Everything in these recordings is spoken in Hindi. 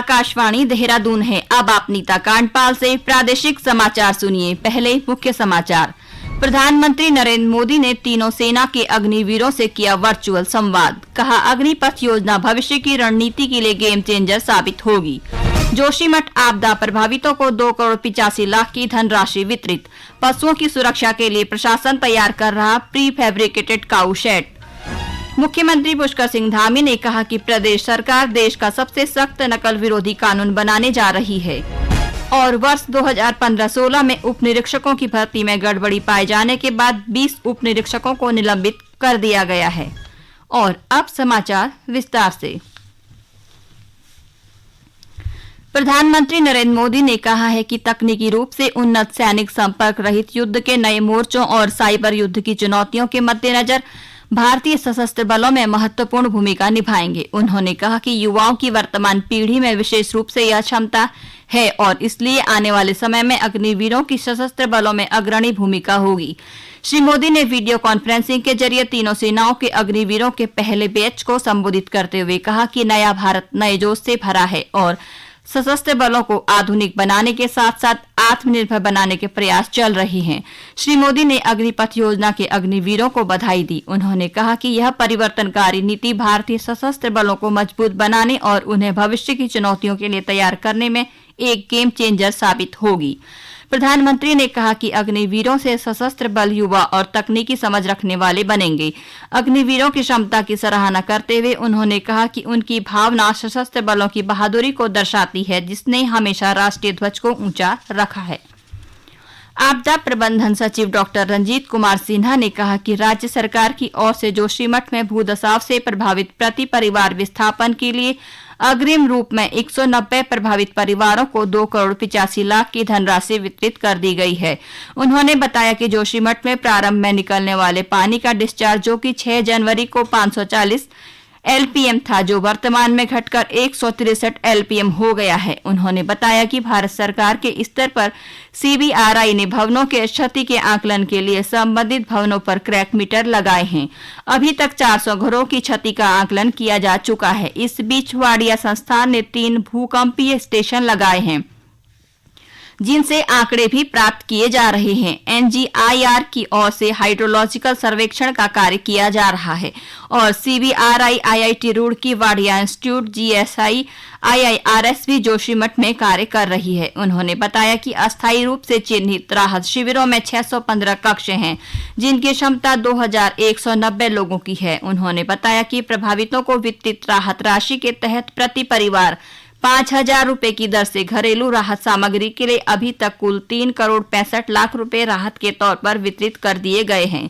आकाशवाणी देहरादून है। अब आप नीता कांडपाल से प्रादेशिक समाचार सुनिए। पहले मुख्य समाचार। प्रधानमंत्री नरेंद्र मोदी ने तीनों सेना के अग्निवीरों से किया वर्चुअल संवाद। कहा, अग्निपथ योजना भविष्य की रणनीति के लिए गेम चेंजर साबित होगी। जोशीमठ आपदा प्रभावितों को 2,85,00,000 की धनराशि वितरित। पशुओं की सुरक्षा के लिए प्रशासन तैयार कर रहा प्री फैब्रिकेटेड काऊ शेड। मुख्यमंत्री पुष्कर सिंह धामी ने कहा कि प्रदेश सरकार देश का सबसे सख्त नकल विरोधी कानून बनाने जा रही है। और वर्ष 2015-16 में उप निरीक्षकों की भर्ती में गड़बड़ी पाए जाने के बाद 20 उप निरीक्षकों को निलंबित कर दिया गया है। और अब समाचार विस्तार से। प्रधानमंत्री नरेंद्र मोदी ने कहा है कि तकनीकी रूप से उन्नत सैनिक संपर्क रहित युद्ध के नए मोर्चों और साइबर युद्ध की चुनौतियों के मद्देनजर भारतीय सशस्त्र बलों में महत्वपूर्ण भूमिका निभाएंगे। उन्होंने कहा कि युवाओं की वर्तमान पीढ़ी में विशेष रूप से यह क्षमता है और इसलिए आने वाले समय में अग्निवीरों की सशस्त्र बलों में अग्रणी भूमिका होगी। श्री मोदी ने वीडियो कॉन्फ्रेंसिंग के जरिए तीनों सेनाओं के अग्निवीरों के पहले बैच को संबोधित करते हुए कहा कि नया भारत नए जोश से भरा है और सशस्त्र बलों को आधुनिक बनाने के साथ साथ आत्मनिर्भर बनाने के प्रयास चल रहे हैं। श्री मोदी ने अग्निपथ योजना के अग्निवीरों को बधाई दी। उन्होंने कहा कि यह परिवर्तनकारी नीति भारतीय सशस्त्र बलों को मजबूत बनाने और उन्हें भविष्य की चुनौतियों के लिए तैयार करने में एक गेम चेंजर साबित होगी। प्रधानमंत्री ने कहा कि अग्निवीरों से सशस्त्र बल युवा और तकनीकी समझ रखने वाले बनेंगे। अग्निवीरों की क्षमता की सराहना करते हुए उन्होंने कहा कि उनकी भावना सशस्त्र बलों की बहादुरी को दर्शाती है, जिसने हमेशा राष्ट्रीय ध्वज को ऊंचा रखा है। आपदा प्रबंधन सचिव डॉक्टर रंजीत कुमार सिन्हा ने कहा कि राज्य सरकार की ओर से जोशीमठ में भूदसाव से प्रभावित प्रति परिवार विस्थापन के लिए अग्रिम रूप में 190 प्रभावित परिवारों को 2,85,00,000 की धनराशि वितरित कर दी गई है। उन्होंने बताया कि जोशीमठ में प्रारंभ में निकलने वाले पानी का डिस्चार्ज, जो कि 6 जनवरी को 540 LPM था, जो वर्तमान में घटकर 163 LPM हो गया है। उन्होंने बताया कि भारत सरकार के स्तर पर CBRI ने भवनों के क्षति के आकलन के लिए संबंधित भवनों पर क्रैक मीटर लगाए हैं। अभी तक 400 घरों की क्षति का आकलन किया जा चुका है। इस बीच वाडिया संस्थान ने 3 भूकंपीय स्टेशन लगाए हैं, जिनसे आंकड़े भी प्राप्त किए जा रहे हैं। NGIR की ओर से हाइड्रोलॉजिकल सर्वेक्षण का कार्य किया जा रहा है और CBRI, IIT Roorkee, Wadia institute, GSI, IIRS भी जोशीमठ में कार्य कर रही है। उन्होंने बताया कि अस्थायी रूप से चिन्हित राहत शिविरों में 615 कक्ष हैं, जिनकी क्षमता 2,190 लोगों की है। उन्होंने बताया कि प्रभावितों को वितरित राहत राशि के तहत प्रति परिवार 5,000 रुपए की दर से घरेलू राहत सामग्री के लिए अभी तक कुल 3,65,00,000 रुपए राहत के तौर पर वितरित कर दिए गए हैं।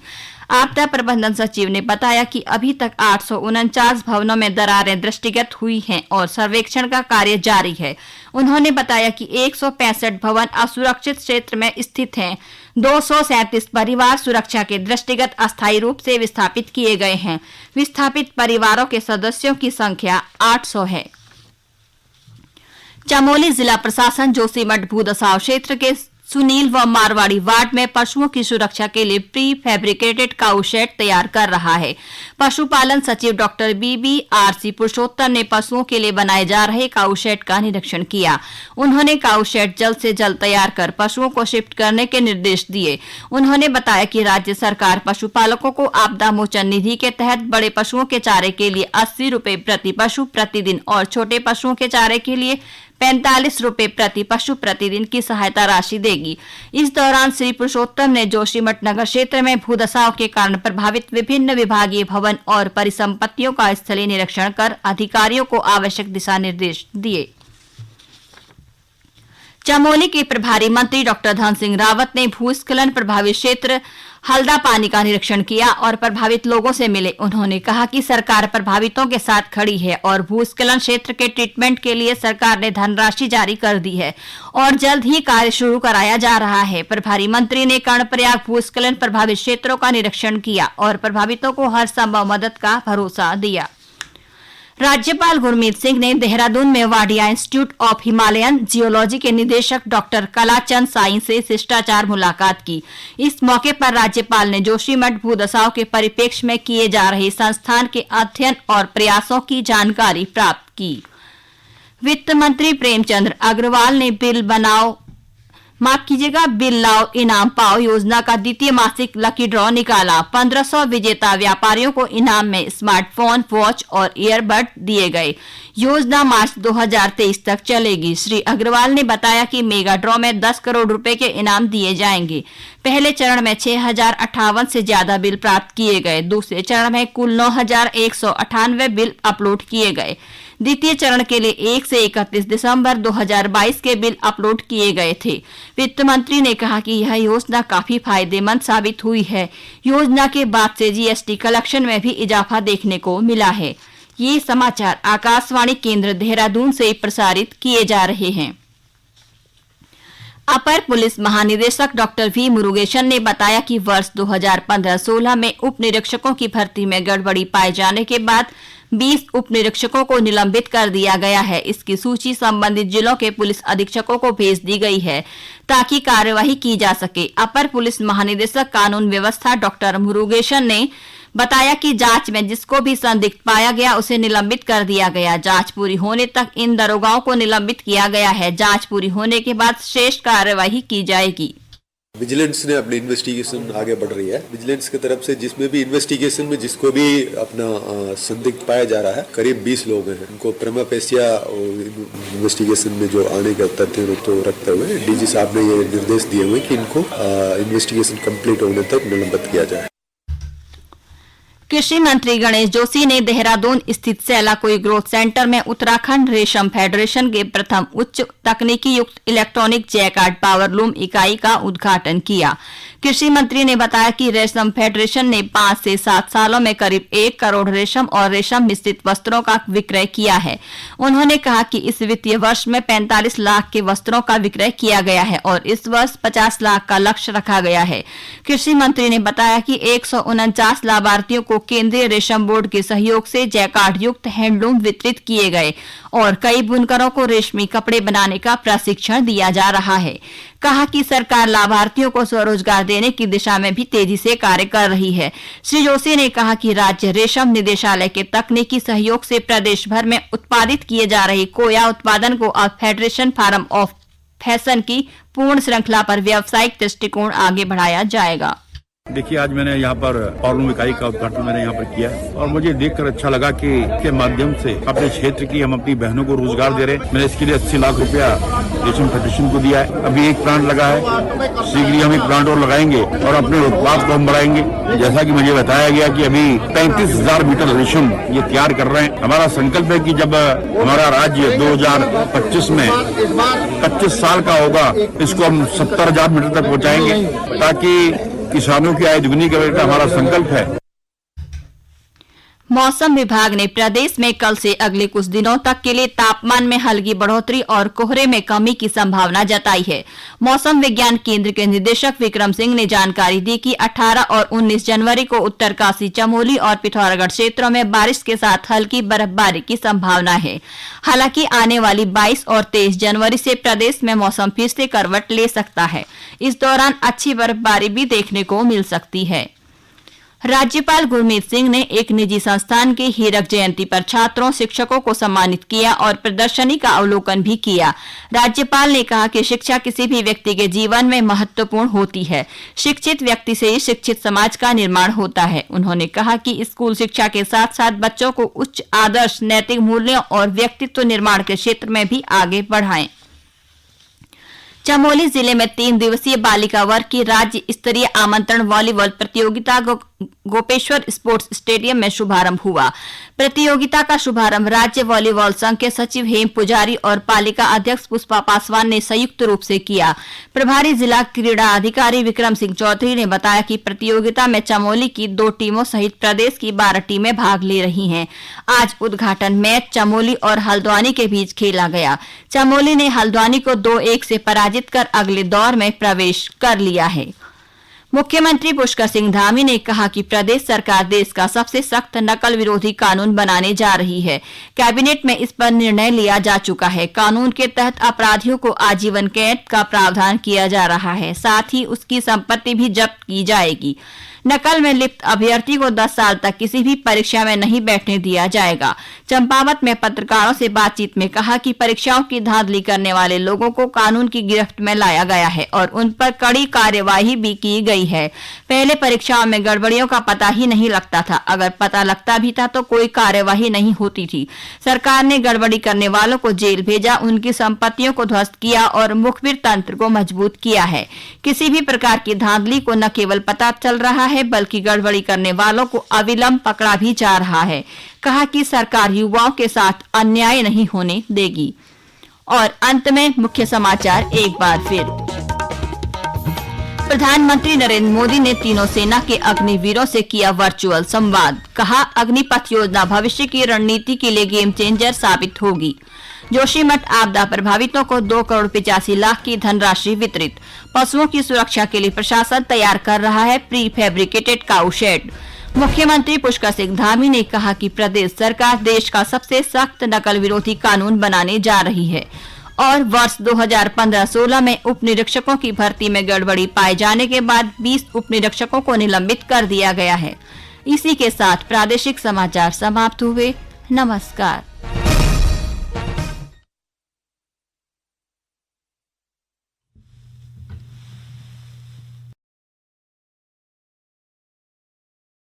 आपदा प्रबंधन सचिव ने बताया कि अभी तक 849 भवनों में दरारें दृष्टिगत हुई हैं और सर्वेक्षण का कार्य जारी है। उन्होंने बताया कि 165 भवन असुरक्षित क्षेत्र में स्थित हैं। 237 परिवार सुरक्षा के दृष्टिगत अस्थायी रूप से विस्थापित किए गए हैं। विस्थापित परिवारों के सदस्यों की संख्या 800 है। चमोली जिला प्रशासन जोशीमठ भूदसाव क्षेत्र के सुनील व मारवाड़ी वार्ड में पशुओं की सुरक्षा के लिए प्री फैब्रिकेटेड काऊ शेड तैयार कर रहा है। पशुपालन सचिव डॉक्टर BBRC पुरुषोत्तम ने पशुओं के लिए बनाए जा रहे काऊ शेड का निरीक्षण किया। उन्होंने काऊ शेड जल्द से जल्द तैयार कर पशुओं को शिफ्ट करने के निर्देश दिए। उन्होंने बताया कि राज्य सरकार पशुपालकों को आपदा मोचन निधि के तहत बड़े पशुओं के चारे के लिए 80 रुपए प्रति पशु प्रतिदिन और छोटे पशुओं के चारे के लिए 45 रुपए प्रति पशु प्रतिदिन की सहायता राशि देगी। इस दौरान श्री पुरुषोत्तम ने जोशीमठ नगर क्षेत्र में भूदसाव के कारण प्रभावित विभिन्न विभागीय भवन और परिसंपत्तियों का स्थलीय निरीक्षण कर अधिकारियों को आवश्यक दिशा निर्देश दिए। चमोली के प्रभारी मंत्री डॉक्टर धन सिंह रावत ने भूस्खलन प्रभावित क्षेत्र हल्दा पानी का निरीक्षण किया और प्रभावित लोगों से मिले। उन्होंने कहा कि सरकार प्रभावितों के साथ खड़ी है और भूस्खलन क्षेत्र के ट्रीटमेंट के लिए सरकार ने धनराशि जारी कर दी है और जल्द ही कार्य शुरू कराया जा रहा है। प्रभारी मंत्री ने कर्णप्रयाग भूस्खलन प्रभावित क्षेत्रों का निरीक्षण किया और प्रभावितों को हर संभव मदद का भरोसा दिया। राज्यपाल गुरमीत सिंह ने देहरादून में Wadia institute of Himalayan geology के निदेशक डॉक्टर कलाचंद साई से शिष्टाचार मुलाकात की। इस मौके पर राज्यपाल ने जोशीमठ भूदसाव के परिप्रेक्ष्य में किए जा रहे संस्थान के अध्ययन और प्रयासों की जानकारी प्राप्त की। वित्त मंत्री प्रेमचंद्र अग्रवाल ने बिल लाओ इनाम पाओ योजना का द्वितीय मासिक लकी ड्रॉ निकाला। 1500 विजेता व्यापारियों को इनाम में स्मार्टफोन, वॉच और ईयरबड दिए गए। योजना मार्च 2023 तक चलेगी। श्री अग्रवाल ने बताया कि मेगा ड्रॉ में 10 करोड़ रुपए के इनाम दिए जाएंगे। पहले चरण में 6058 से ज्यादा बिल प्राप्त किए गए। दूसरे चरण में कुल 9198 बिल अपलोड किए गए। द्वितीय चरण के लिए 1 से 31 दिसंबर 2022 के बिल अपलोड किए गए थे। वित्त मंत्री ने कहा कि यह योजना काफी फायदेमंद साबित हुई है। योजना के बाद से जीएसटी कलेक्शन में भी इजाफा देखने को मिला है। ये समाचार आकाशवाणी केंद्र देहरादून से प्रसारित किए जा रहे हैं। अपर पुलिस महानिदेशक डॉक्टर वी मुरुगेशन ने बताया कि वर्ष 2015-16 में उप निरीक्षकों की भर्ती में गड़बड़ी पाए जाने के बाद 20 उप निरीक्षकों को निलंबित कर दिया गया है। इसकी सूची संबंधित जिलों के पुलिस अधीक्षकों को भेज दी गई है ताकि कार्यवाही की जा सके। अपर पुलिस महानिदेशक कानून व्यवस्था डॉक्टर मुरुगेशन ने बताया कि जांच में जिसको भी संदिग्ध पाया गया उसे निलंबित कर दिया गया। जांच पूरी होने तक इन दरोगाओं को निलंबित किया गया है। जांच पूरी होने के बाद शेष कार्यवाही की जाएगी। विजिलेंस ने अपनी इन्वेस्टिगेशन आगे बढ़ रही है। विजिलेंस की तरफ से जिसमें भी इन्वेस्टिगेशन में जिसको भी अपना संदिग्ध पाया जा रहा है, करीब 20 लोग हैं। उनको प्रमा फेसिया इन्वेस्टिगेशन में जो आने का तथ्य तो रखते हुए डीजी साहब ने ये निर्देश दिए हुए कि इनको इन्वेस्टिगेशन कंप्लीट होने तक निलंबित किया जाए। कृषि मंत्री गणेश जोशी ने देहरादून स्थित सैलाकुई ग्रोथ सेंटर में उत्तराखंड रेशम फेडरेशन के प्रथम उच्च तकनीकी युक्त इलेक्ट्रॉनिक जैकार्ड पावरलूम इकाई का उद्घाटन किया। कृषि मंत्री ने बताया कि रेशम फेडरेशन ने 5 से 7 सालों में करीब 1 करोड़ रेशम और रेशम मिश्रित वस्त्रों का विक्रय किया है। उन्होंने कहा कि इस वित्तीय वर्ष में 45 लाख के वस्त्रों का विक्रय किया गया है और इस वर्ष 50 लाख का लक्ष्य रखा गया है। कृषि मंत्री ने बताया कि 149 लाभार्थियों को केंद्रीय रेशम बोर्ड के सहयोग से जैकार्ड युक्त हैंडलूम वितरित किए गए और कई बुनकरों को रेशमी कपड़े बनाने का प्रशिक्षण दिया जा रहा है। कहा कि सरकार लाभार्थियों को स्वरोजगार देने की दिशा में भी तेजी से कार्य कर रही है। श्री जोशी ने कहा कि राज्य रेशम निदेशालय के तकनीकी सहयोग से प्रदेश भर में उत्पादित किए जा रहे कोया उत्पादन को अब फेडरेशन फार्म ऑफ फैशन की पूर्ण श्रृंखला पर व्यावसायिक दृष्टिकोण आगे बढ़ाया जाएगा। देखिए, आज मैंने यहाँ पर पावरलूम इकाई का उद्घाटन मैंने यहाँ पर किया और मुझे देखकर अच्छा लगा कि इसके माध्यम से अपने क्षेत्र की हम अपनी बहनों को रोजगार दे रहे हैं। मैंने इसके लिए 80 लाख रुपया रेशम फेडरेशन को दिया है। अभी एक प्लांट लगा है, शीघ्र ही हम एक प्लांट और लगाएंगे और अपने उत्पाद को हम बढ़ाएंगे। जैसा कि मुझे बताया गया कि अभी 35,000 मीटर रेशम ये तैयार कर रहे हैं। हमारा संकल्प है कि जब हमारा राज्य 2025 में 25 साल का होगा, इसको हम 70,000 मीटर तक पहुँचाएंगे ताकि किसानों की आय दुगनी करने का हमारा संकल्प है। मौसम विभाग ने प्रदेश में कल से अगले कुछ दिनों तक के लिए तापमान में हल्की बढ़ोतरी और कोहरे में कमी की संभावना जताई है। मौसम विज्ञान केंद्र के निदेशक विक्रम सिंह ने जानकारी दी कि 18 और 19 जनवरी को उत्तरकाशी, चमोली और पिथौरागढ़ क्षेत्रों में बारिश के साथ हल्की बर्फबारी की संभावना है। हालांकि आने वाली 22 और 23 जनवरी से प्रदेश में मौसम फिर से करवट ले सकता है। इस दौरान अच्छी बर्फबारी भी देखने को मिल सकती है। राज्यपाल गुरमीत सिंह ने एक निजी संस्थान के हीरक जयंती पर छात्रों, शिक्षकों को सम्मानित किया और प्रदर्शनी का अवलोकन भी किया। राज्यपाल ने कहा कि शिक्षा किसी भी व्यक्ति के जीवन में महत्वपूर्ण होती है। शिक्षित व्यक्ति से ही शिक्षित समाज का निर्माण होता है। उन्होंने कहा कि स्कूल शिक्षा के साथ साथ बच्चों को उच्च आदर्श, नैतिक मूल्यों और व्यक्तित्व निर्माण के क्षेत्र में भी आगे बढ़ाएं। चमोली जिले में 3 दिवसीय बालिका वर्ग की राज्य स्तरीय आमंत्रण वॉलीबॉल प्रतियोगिता गोपेश्वर स्पोर्ट्स स्टेडियम में शुभारंभ हुआ। प्रतियोगिता का शुभारंभ राज्य वॉलीबॉल संघ के सचिव हेम पुजारी और पालिका अध्यक्ष पुष्पा पासवान ने संयुक्त रूप से किया। प्रभारी जिला क्रीड़ा अधिकारी विक्रम सिंह चौधरी ने बताया कि प्रतियोगिता में चमोली की 2 टीमों सहित प्रदेश की 12 टीमें भाग ले रही हैं। आज उद्घाटन मैच चमोली और हल्द्वानी के बीच खेला गया। चमोली ने हल्द्वानी को 2-1 से पराजित कर अगले दौर में प्रवेश कर लिया है। मुख्यमंत्री पुष्कर सिंह धामी ने कहा कि प्रदेश सरकार देश का सबसे सख्त नकल विरोधी कानून बनाने जा रही है। कैबिनेट में इस पर निर्णय लिया जा चुका है। कानून के तहत अपराधियों को आजीवन कैद का प्रावधान किया जा रहा है, साथ ही उसकी संपत्ति भी जब्त की जाएगी। नकल में लिप्त अभ्यर्थी को 10 साल तक किसी भी परीक्षा में नहीं बैठने दिया जाएगा। चंपावत में पत्रकारों से बातचीत में कहा कि परीक्षाओं की धांधली करने वाले लोगों को कानून की गिरफ्त में लाया गया है और उन पर कड़ी कार्यवाही भी की गई है। पहले परीक्षाओं में गड़बड़ियों का पता ही नहीं लगता था, अगर पता लगता भी था तो कोई कार्यवाही नहीं होती थी। सरकार ने गड़बड़ी करने वालों को जेल भेजा, उनकी संपत्तियों को ध्वस्त किया और मुखबिर तंत्र को मजबूत किया है। किसी भी प्रकार की धांधली को न केवल पता चल रहा है बल्कि गड़बड़ी करने वालों को अविलंब पकड़ा भी जा रहा है। कहा कि सरकार युवाओं के साथ अन्याय नहीं होने देगी। और अंत में मुख्य समाचार एक बार फिर। प्रधानमंत्री नरेंद्र मोदी ने तीनों सेना के अग्निवीरों से किया वर्चुअल संवाद। कहा, अग्निपथ योजना भविष्य की रणनीति के लिए गेम चेंजर साबित होगी। जोशीमठ आपदा प्रभावितों को 2,85,00,000 की धनराशि वितरित। पशुओं की सुरक्षा के लिए प्रशासन तैयार कर रहा है प्री फैब्रिकेटेड काऊ शेड। मुख्यमंत्री पुष्कर सिंह धामी ने कहा कि प्रदेश सरकार देश का सबसे सख्त नकल विरोधी कानून बनाने जा रही है और वर्ष 2015-16 में उप निरीक्षकों की भर्ती में गड़बड़ी पाए जाने के बाद 20 उप निरीक्षकों को निलंबित कर दिया गया है। इसी के साथ प्रादेशिक समाचार समाप्त हुए। नमस्कार।